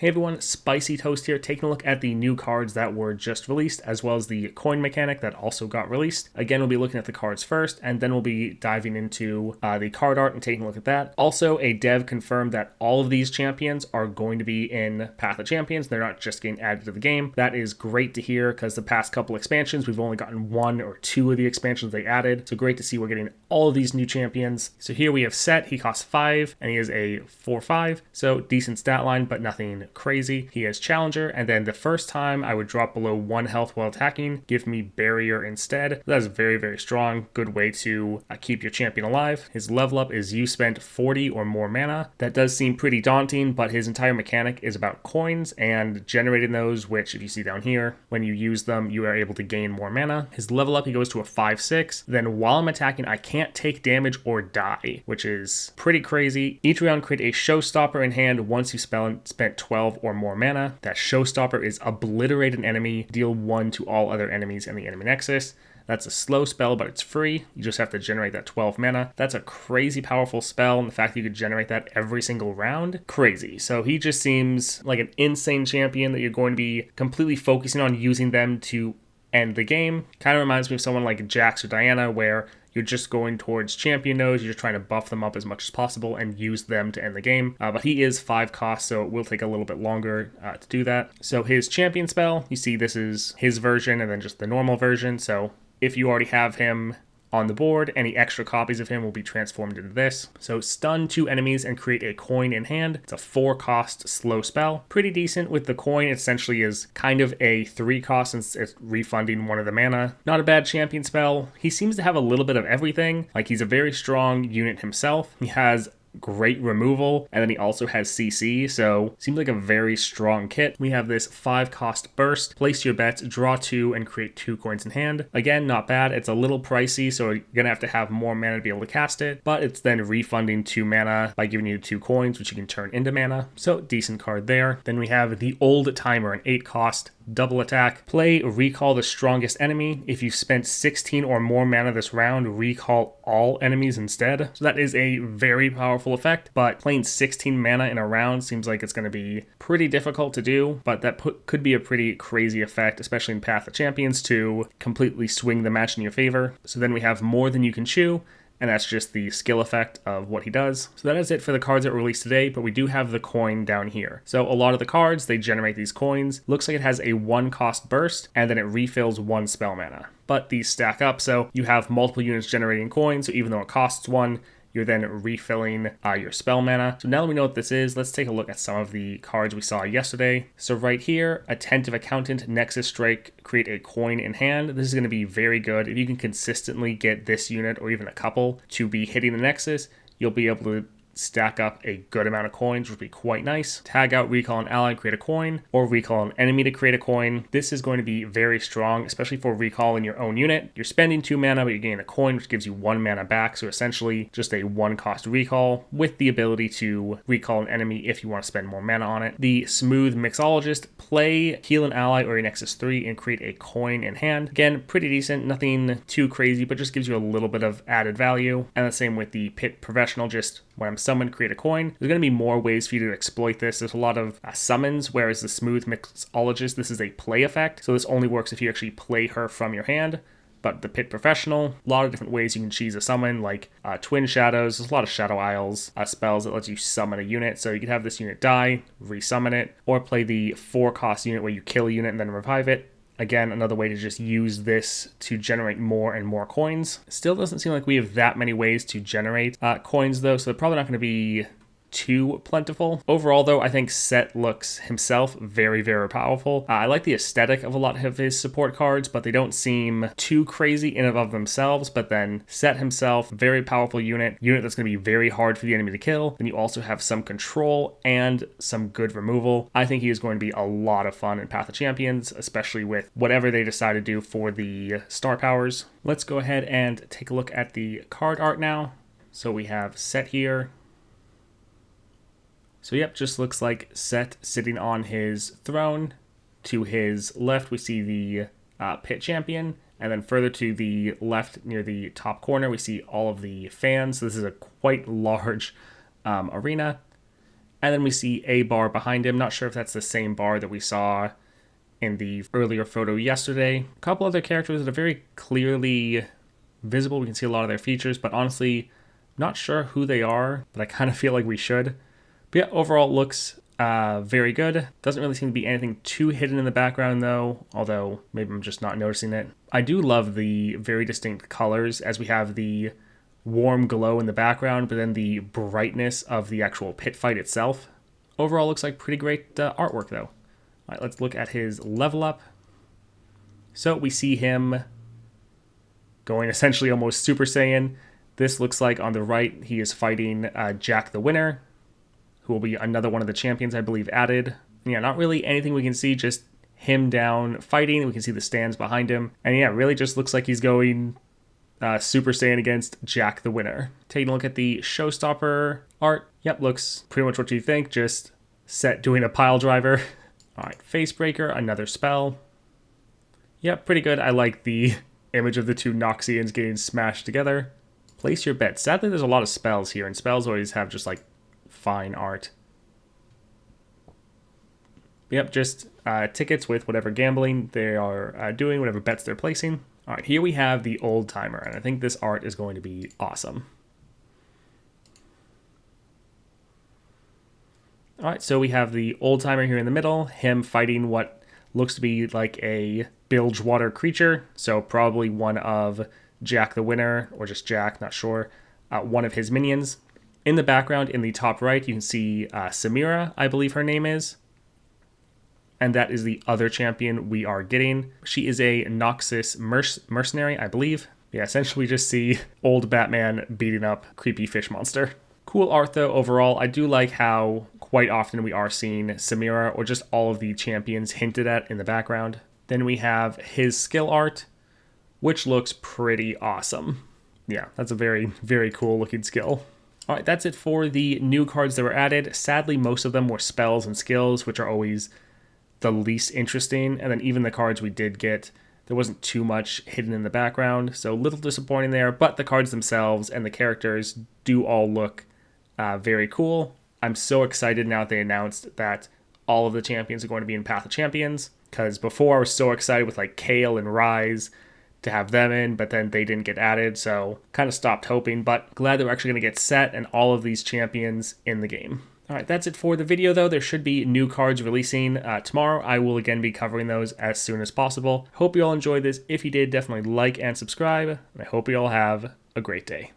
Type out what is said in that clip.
Hey everyone, Spicy Toast here, taking a look at the new cards that were just released, as well as the coin mechanic that also got released. Again, we'll be looking at the cards first, and then we'll be diving into the card art and taking a look at that. Also, a dev confirmed that all of these champions are going to be in Path of Champions. They're not just getting added to the game. That is great to hear, because the past couple expansions, we've only gotten 1 or 2 of the expansions they added. So great to see we're getting all of these new champions. So here we have Set. He costs 5, and he is a 4/5, so decent stat line, but nothing crazy. He has Challenger, and then the first time I would drop below 1 health while attacking, give me Barrier instead. That is very, very strong. Good way to keep your champion alive. His level up is you spent 40 or more mana. That does seem pretty daunting, but his entire mechanic is about coins and generating those, which if you see down here, when you use them, you are able to gain more mana. His level up, he goes to a 5/6. Then while I'm attacking, I can't take damage or die, which is pretty crazy. Each round, create a Showstopper in hand once you spent 12 or more mana. That Showstopper is obliterate an enemy, deal 1 to all other enemies in the enemy nexus. That's a slow spell, but it's free. You just have to generate that 12 mana. That's a crazy powerful spell, and the fact that you could generate that every single round, crazy. So he just seems like an insane champion that you're going to be completely focusing on using them to end the game. Kind of reminds me of someone like Jax or Diana, where you're just going towards champion nodes, you're just trying to buff them up as much as possible and use them to end the game. But he is 5 cost, so it will take a little bit longer to do that. So his champion spell, you see this is his version and then just the normal version. So if you already have him on the board, any extra copies of him will be transformed into this. So stun 2 enemies and create a coin in hand. It's a 4 cost slow spell. Pretty decent with the coin. It essentially is kind of a 3 cost since it's refunding 1 of the mana. Not a bad champion spell. He seems to have a little bit of everything. Like, he's a very strong unit himself. He has great removal, and then he also has CC, so seems like a very strong kit. We have this 5 cost burst. Place your bets, draw 2, and create 2 coins in hand. Again, not bad. It's a little pricey, so you're gonna have to have more mana to be able to cast it, but it's then refunding 2 mana by giving you 2 coins, which you can turn into mana. So decent card there. Then we have the Old Timer, an 8 cost double attack. Play Recall the strongest enemy. If you've spent 16 or more mana this round, recall all enemies instead. So that is a very powerful effect, but playing 16 mana in a round seems like it's going to be pretty difficult to do, but that could be a pretty crazy effect, especially in Path of Champions, to completely swing the match in your favor. So then we have More Than You Can Chew, and that's just the skill effect of what he does. So that is it for the cards that were released today, but we do have the coin down here. So a lot of the cards, they generate these coins. Looks like it has a 1 cost burst, and then it refills 1 spell mana. But these stack up, so you have multiple units generating coins, so even though it costs 1, you're then refilling your spell mana. So now that we know what this is, let's take a look at some of the cards we saw yesterday. So right here, Attentive Accountant, Nexus Strike, create a coin in hand. This is going to be very good. If you can consistently get this unit or even a couple to be hitting the Nexus, you'll be able to stack up a good amount of coins, which would be quite nice. Tag out Recall an ally, create a coin, or recall an enemy to create a coin. This is going to be very strong, especially for recalling your own unit. You're spending 2 mana, but you're getting a coin, which gives you 1 mana back. So essentially just a 1 cost recall with the ability to recall an enemy if you want to spend more mana on it. The Smooth Mixologist, play, heal an ally or your Nexus 3 and create a coin in hand. Again, pretty decent, nothing too crazy, but just gives you a little bit of added value. And the same with the Pit Professional, just when I'm summoned, create a coin. There's going to be more ways for you to exploit this. There's a lot of summons, whereas the Smooth Mixologist, this is a play effect. So this only works if you actually play her from your hand. But the Pit Professional, a lot of different ways you can cheese a summon, like Twin Shadows. There's a lot of Shadow Isles spells that lets you summon a unit. So you could have this unit die, resummon it, or play the 4 cost unit where you kill a unit and then revive it. Again, another way to just use this to generate more and more coins. Still doesn't seem like we have that many ways to generate coins though, so they're probably not going to be too plentiful. Overall though, I think Set looks himself very, very powerful. I like the aesthetic of a lot of his support cards, but they don't seem too crazy in and of themselves. But then Set himself, very powerful unit that's going to be very hard for the enemy to kill. Then you also have some control and some good removal. I think he is going to be a lot of fun in Path of Champions, especially with whatever they decide to do for the star powers. Let's go ahead and take a look at the card art now. So we have Set here. So yep, just looks like Set sitting on his throne. To his left, we see the Pit Champion. And then further to the left, near the top corner, we see all of the fans. So this is a quite large arena. And then we see a bar behind him. Not sure if that's the same bar that we saw in the earlier photo yesterday. A couple other characters that are very clearly visible. We can see a lot of their features, but honestly, not sure who they are, but I kind of feel like we should. But yeah, overall it looks very good. Doesn't really seem to be anything too hidden in the background though, although maybe I'm just not noticing it. I do love the very distinct colors as we have the warm glow in the background, but then the brightness of the actual pit fight itself. Overall looks like pretty great artwork though. All right, let's look at his level up. So we see him going essentially almost Super Saiyan. This looks like on the right, he is fighting Jack the Winner, who will be another one of the champions, I believe, added. Yeah, not really anything we can see, just him down fighting. We can see the stands behind him. And yeah, really just looks like he's going Super Saiyan against Jack the Winner. Taking a look at the Showstopper art. Yep, looks pretty much what you think, just Set doing a pile driver. All right, Facebreaker, another spell. Yep, pretty good. I like the image of the two Noxians getting smashed together. Place your bet. Sadly, there's a lot of spells here, and spells always have just like fine art. Yep, just tickets with whatever gambling they are doing, whatever bets they're placing. All right, here we have the Old Timer, and I think this art is going to be awesome. All right, so we have the Old Timer here in the middle, him fighting what looks to be like a bilge water creature, so probably one of Jack the Winner, or just Jack, not sure, one of his minions. In the background, in the top right, you can see Samira, I believe her name is. And that is the other champion we are getting. She is a Noxus mercenary, I believe. Yeah, essentially we just see old Batman beating up creepy fish monster. Cool art though, overall. I do like how quite often we are seeing Samira or just all of the champions hinted at in the background. Then we have his skill art, which looks pretty awesome. Yeah, that's a very, very cool looking skill. All right, that's it for the new cards that were added. Sadly, most of them were spells and skills, which are always the least interesting. And then even the cards we did get, there wasn't too much hidden in the background. So a little disappointing there, but the cards themselves and the characters do all look very cool. I'm so excited now that they announced that all of the champions are going to be in Path of Champions, because before I was so excited with like Kale and Rise to have them in, but then they didn't get added, so kind of stopped hoping, but glad that we're actually going to get Set and all of these champions in the game. All right, that's it for the video though. There should be new cards releasing tomorrow. I will again be covering those as soon as possible. Hope you all enjoyed this. If you did, definitely like and subscribe, and I hope you all have a great day.